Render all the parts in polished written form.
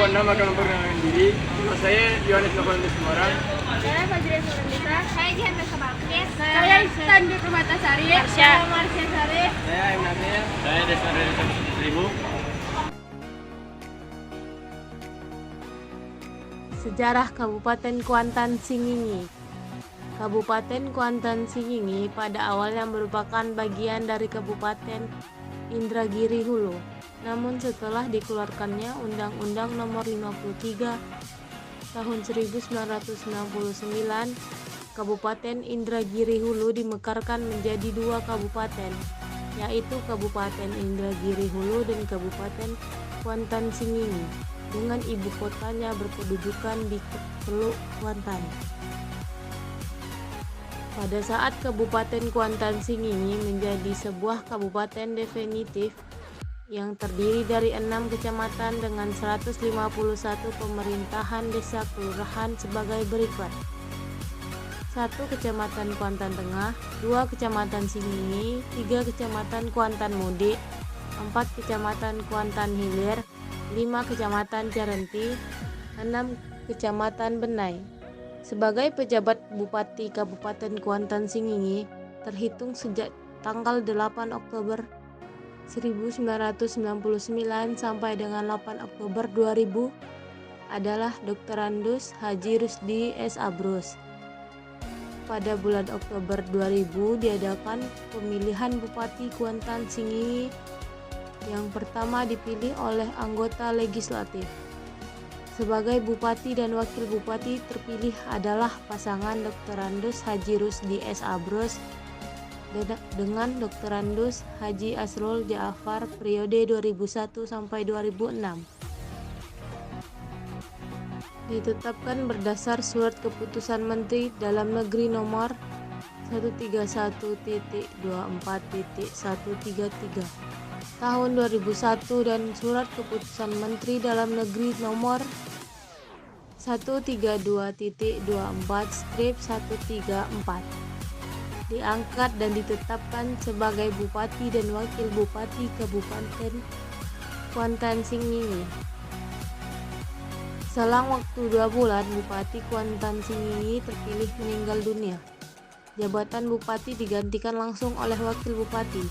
Nama akan memperkenalkan diri. Nama saya Yohanes Novantus Semarang. Saya Fajri Surendita. Saya Jihan Mesa Bakris. Saya Tanjung Permatasari. Saya Marsha Sari. Saya Aim Nabil. Saya Desa dari Seribu. Sejarah Kabupaten Kuantan Singingi. Kabupaten Kuantan Singingi pada awalnya merupakan bagian dari Kabupaten Indragiri Hulu. Namun setelah dikeluarkannya Undang-Undang Nomor 53 Tahun 1999, Kabupaten Indragiri Hulu dimekarkan menjadi dua kabupaten, yaitu Kabupaten Indragiri Hulu dan Kabupaten Kuantan Singingi, dengan ibu kotanya berkedudukan di Teluk Kuantan. Pada saat Kabupaten Kuantan Singingi menjadi sebuah kabupaten definitif yang terdiri dari 6 kecamatan dengan 151 pemerintahan desa kelurahan sebagai berikut. 1 Kecamatan Kuantan Tengah, 2 Kecamatan Singingi, 3 Kecamatan Kuantan Mudik, 4 Kecamatan Kuantan Hilir, 5 Kecamatan Carenti, 6 Kecamatan Benai. Sebagai pejabat Bupati Kabupaten Kuantan Singingi, terhitung sejak tanggal 8 Oktober 1999 sampai dengan 8 Oktober 2000 adalah Dr. Andus Haji Rusdi S. Abrus. Pada bulan Oktober 2000 diadakan pemilihan Bupati Kuantan Singingi yang pertama dipilih oleh anggota legislatif. Sebagai Bupati dan Wakil Bupati terpilih adalah pasangan Dr. Andus Haji Rusdi S. Abrus dengan Dr. Andus Haji Asrul Ja'far periode 2001 sampai 2006. Ditetapkan berdasar Surat Keputusan Menteri Dalam Negeri Nomor 131.24.133 Tahun 2001 dan Surat Keputusan Menteri Dalam Negeri Nomor 132.24/134 diangkat dan ditetapkan sebagai Bupati dan Wakil Bupati Kabupaten Kuantan Singingi. Selang waktu 2 bulan, Bupati Kuantan Singingi terpilih meninggal dunia. Jabatan Bupati digantikan langsung oleh Wakil Bupati.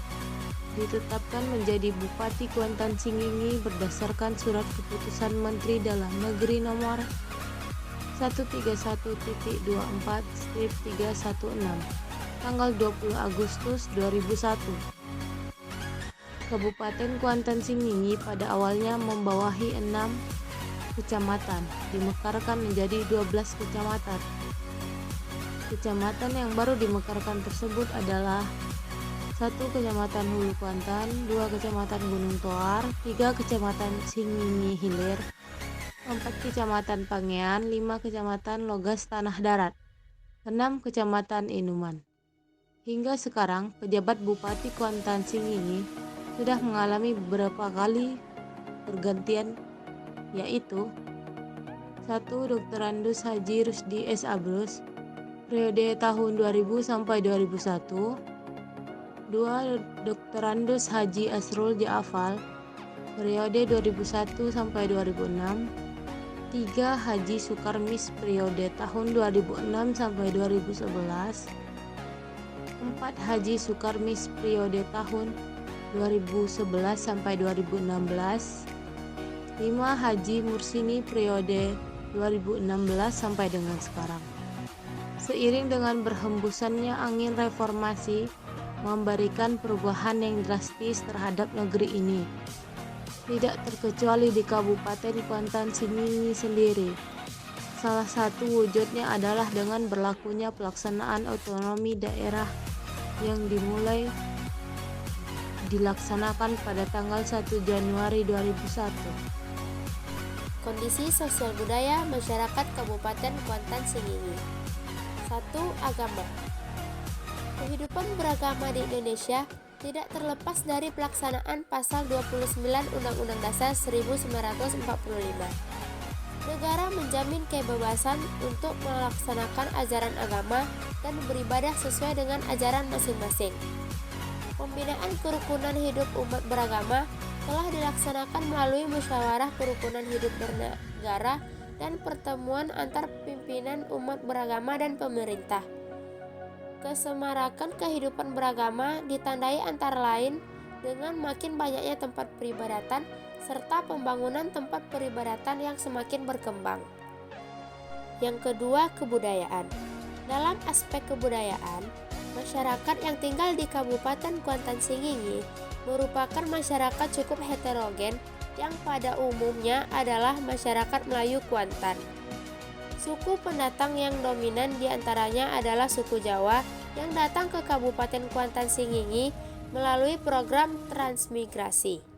Ditetapkan menjadi Bupati Kuantan Singingi berdasarkan Surat Keputusan Menteri Dalam Negeri Nomor 131.24/316 tanggal 20 Agustus 2001. Kabupaten Kuantan Singingi pada awalnya membawahi 6 kecamatan, dimekarkan menjadi 12 kecamatan. Kecamatan yang baru dimekarkan tersebut adalah 1 Kecamatan Hulu Kuantan, 2 Kecamatan Gunung Toar, 3 Kecamatan Singingi Hilir, 4 Kecamatan Pangean, 5 Kecamatan Logas Tanah Darat, 6 Kecamatan Inuman. Hingga sekarang, pejabat Bupati Kuantan Singingi sudah mengalami beberapa kali pergantian, yaitu 1. Dr. Andus Haji Rusdi S. Abrus periode tahun 2000 sampai 2001, 2. Dr. Andus Haji Asrul Ja'far periode 2001 sampai 2006, 3. Haji Sukarmis periode tahun 2006 sampai 2011, 4. Haji Sukarmis periode tahun 2011 sampai 2016, 5. Haji Mursini periode 2016 sampai dengan sekarang. Seiring dengan berhembusannya angin reformasi memberikan perubahan yang drastis terhadap negeri ini, tidak terkecuali di Kabupaten Kuantan Singingi sendiri. Salah satu wujudnya adalah dengan berlakunya pelaksanaan otonomi daerah yang dimulai dilaksanakan pada tanggal 1 Januari 2001. Kondisi sosial budaya masyarakat Kabupaten Kuantan Singingi. 1. Agama. Kehidupan beragama di Indonesia tidak terlepas dari pelaksanaan Pasal 29 Undang-Undang Dasar 1945. Negara menjamin kebebasan untuk melaksanakan ajaran agama dan beribadah sesuai dengan ajaran masing-masing. Pembinaan kerukunan hidup umat beragama telah dilaksanakan melalui musyawarah kerukunan hidup bernegara dan pertemuan antar pimpinan umat beragama dan pemerintah. Kesemarakan kehidupan beragama ditandai antara lain dengan makin banyaknya tempat peribadatan serta pembangunan tempat peribadatan yang semakin berkembang. Yang kedua, kebudayaan. Dalam aspek kebudayaan, masyarakat yang tinggal di Kabupaten Kuantan Singingi merupakan masyarakat cukup heterogen yang pada umumnya adalah masyarakat Melayu Kuantan. Suku pendatang yang dominan diantaranya adalah suku Jawa yang datang ke Kabupaten Kuantan Singingi melalui program transmigrasi.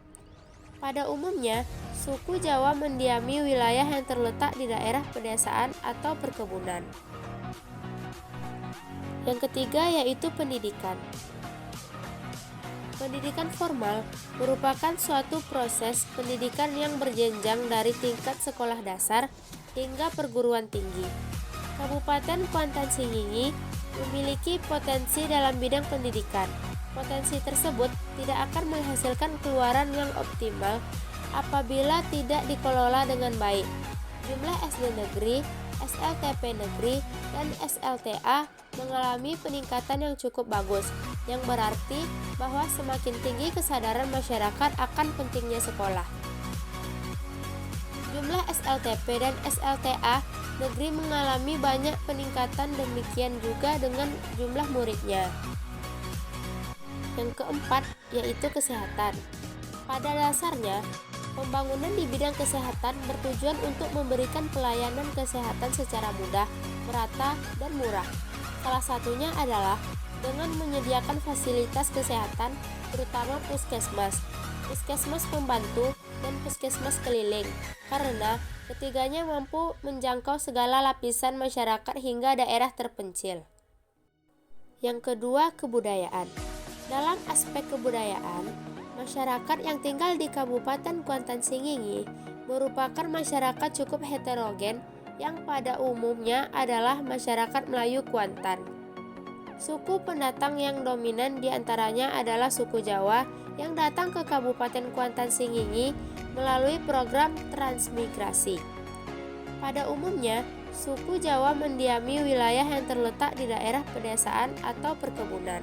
Pada umumnya, suku Jawa mendiami wilayah yang terletak di daerah pedesaan atau perkebunan. Yang ketiga yaitu pendidikan. Pendidikan formal merupakan suatu proses pendidikan yang berjenjang dari tingkat sekolah dasar hingga perguruan tinggi. Kabupaten Kuantan Singingi memiliki potensi dalam bidang pendidikan. Potensi tersebut tidak akan menghasilkan keluaran yang optimal apabila tidak dikelola dengan baik. Jumlah SD negeri, SLTP negeri, dan SLTA mengalami peningkatan yang cukup bagus, yang berarti bahwa semakin tinggi kesadaran masyarakat akan pentingnya sekolah. Jumlah SLTP dan SLTA negeri mengalami banyak peningkatan, demikian juga dengan jumlah muridnya. Yang keempat yaitu kesehatan. Pada dasarnya, pembangunan di bidang kesehatan bertujuan untuk memberikan pelayanan kesehatan secara mudah, merata, dan murah. Salah satunya adalah dengan menyediakan fasilitas kesehatan, terutama puskesmas, puskesmas pembantu, dan puskesmas keliling, karena ketiganya mampu menjangkau segala lapisan masyarakat hingga daerah terpencil. Yang kedua, kebudayaan. Dalam aspek kebudayaan, masyarakat yang tinggal di Kabupaten Kuantan Singingi merupakan masyarakat cukup heterogen yang pada umumnya adalah masyarakat Melayu Kuantan. Suku pendatang yang dominan diantaranya adalah suku Jawa yang datang ke Kabupaten Kuantan Singingi melalui program transmigrasi. Pada umumnya, suku Jawa mendiami wilayah yang terletak di daerah pedesaan atau perkebunan.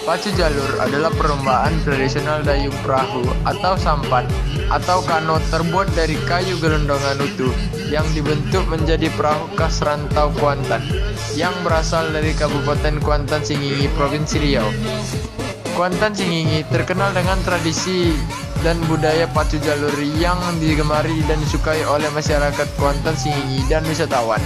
Pacu jalur adalah perlombaan tradisional dayung perahu atau sampan atau kano terbuat dari kayu gelondongan utuh yang dibentuk menjadi perahu khas rantau Kuantan yang berasal dari Kabupaten Kuantan Singingi, Provinsi Riau. Kuantan Singingi terkenal dengan tradisi dan budaya pacu jalur yang digemari dan disukai oleh masyarakat Kuantan Singingi dan wisatawan.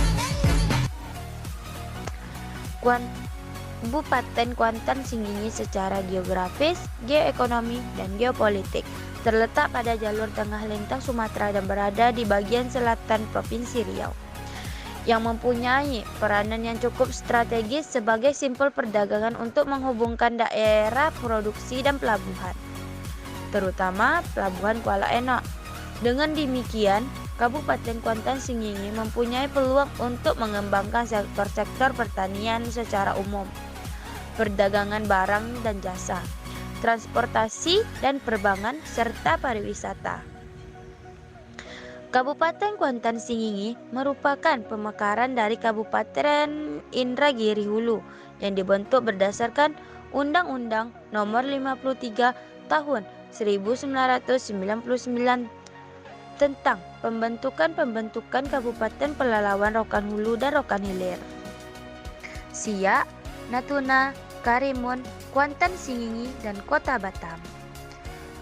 Kabupaten Kuantan Singingi secara geografis, geoekonomi, dan geopolitik terletak pada jalur tengah lintang Sumatera dan berada di bagian selatan Provinsi Riau, yang mempunyai peranan yang cukup strategis sebagai simpul perdagangan untuk menghubungkan daerah produksi dan pelabuhan, terutama Pelabuhan Kuala Enak. Dengan demikian, Kabupaten Kuantan Singingi mempunyai peluang untuk mengembangkan sektor-sektor pertanian secara umum, perdagangan barang dan jasa, transportasi dan perbankan, serta pariwisata. Kabupaten Kuantan Singingi merupakan pemekaran dari Kabupaten Indragiri Hulu yang dibentuk berdasarkan Undang-Undang Nomor 53 Tahun 1999 tentang pembentukan Kabupaten Pelalawan Rokan Hulu dan Rokan Hilir. Siak, Natuna, Karimun, Kuantan Singingi, dan Kota Batam.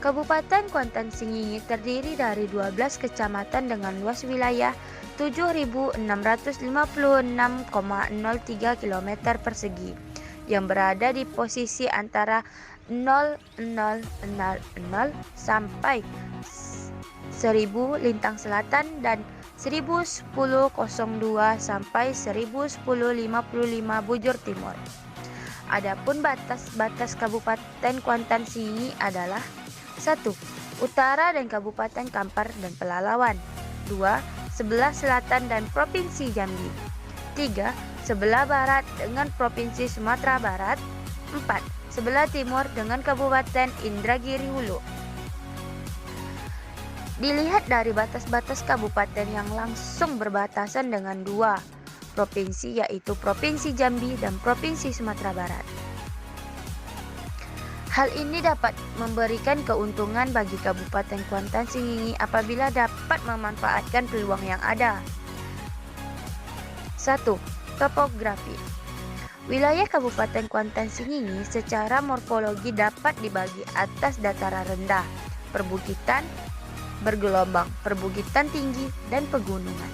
Kabupaten Kuantan Singingi terdiri dari 12 kecamatan dengan luas wilayah 7.656,03 km persegi yang berada di posisi antara 0000 sampai 1000 lintang selatan dan 1010.02 sampai 1010.55 bujur timur. Adapun batas-batas Kabupaten Kuantan Singingi adalah 1. Utara dan Kabupaten Kampar dan Pelalawan. 2. Sebelah selatan dan Provinsi Jambi. 3. Sebelah barat dengan Provinsi Sumatera Barat. 4. sebelah timur dengan Kabupaten Indragiri Hulu. Dilihat dari batas-batas kabupaten yang langsung berbatasan dengan dua provinsi, yaitu Provinsi Jambi dan Provinsi Sumatera Barat. Hal ini dapat memberikan keuntungan bagi Kabupaten Kuantan Sengingi apabila dapat memanfaatkan peluang yang ada. 1. Topografi. Wilayah Kabupaten Kuantan Sengingi secara morfologi dapat dibagi atas dataran rendah, perbukitan, bergelombang, perbukitan tinggi, dan pegunungan.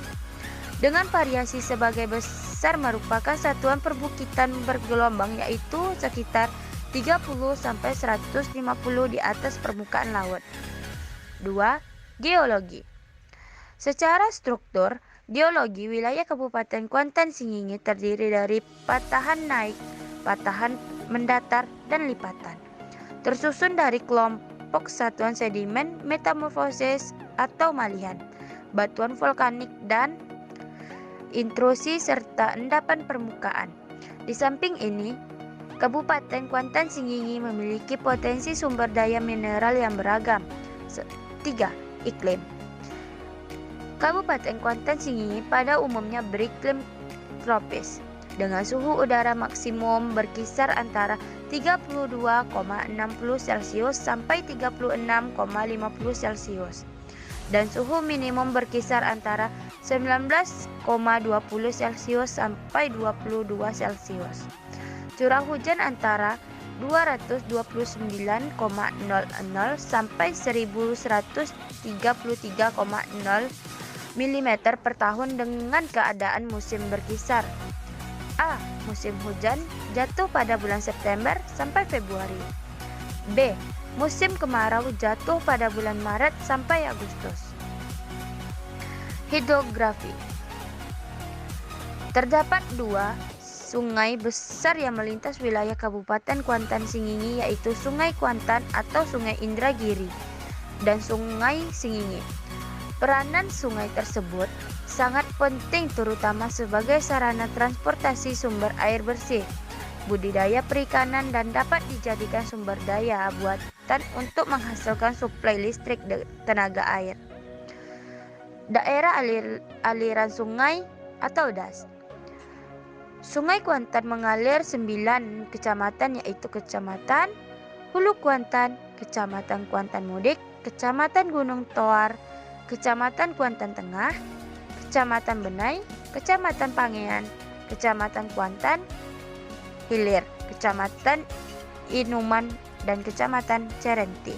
Dengan variasi sebagai besar merupakan satuan perbukitan bergelombang yaitu sekitar 30-150 di atas permukaan laut. 2. Geologi. Secara struktur, geologi wilayah Kabupaten Kuantan Sengingi terdiri dari patahan naik, patahan mendatar, dan lipatan. Tersusun dari kelompok satuan sedimen, metamorfosis atau malihan, batuan vulkanik, dan intrusi serta endapan permukaan. Di samping ini, Kabupaten Kuantan Sengingi memiliki potensi sumber daya mineral yang beragam. 3. Iklim. Kabupaten Kuantan Sengingi pada umumnya beriklim tropis dengan suhu udara maksimum berkisar antara 32,60 Celcius sampai 36,50 Celcius dan suhu minimum berkisar antara 19,20 Celcius sampai 22 Celcius. Curah hujan antara 229,00 sampai 1133,0 mm per tahun dengan keadaan musim berkisar. A. Musim hujan jatuh pada bulan September sampai Februari. B. Musim kemarau jatuh pada bulan Maret sampai Agustus. Hidrografi. Terdapat dua sungai besar yang melintas wilayah Kabupaten Kuantan Sengingi, yaitu Sungai Kuantan atau Sungai Indragiri dan Sungai Sengingi. Peranan sungai tersebut sangat penting terutama sebagai sarana transportasi sumber air bersih, budidaya perikanan, dan dapat dijadikan sumber daya buatan untuk menghasilkan suplai listrik tenaga air. Daerah aliran sungai atau DAS. Sungai Kuantan mengalir 9 kecamatan, yaitu Kecamatan Hulu Kuantan, Kecamatan Kuantan Mudik, Kecamatan Gunung Toar, Kecamatan Kuantan Tengah, Kecamatan Benai, Kecamatan Pangean, Kecamatan Kuantan Hilir, Kecamatan Inuman, dan Kecamatan Cerenti.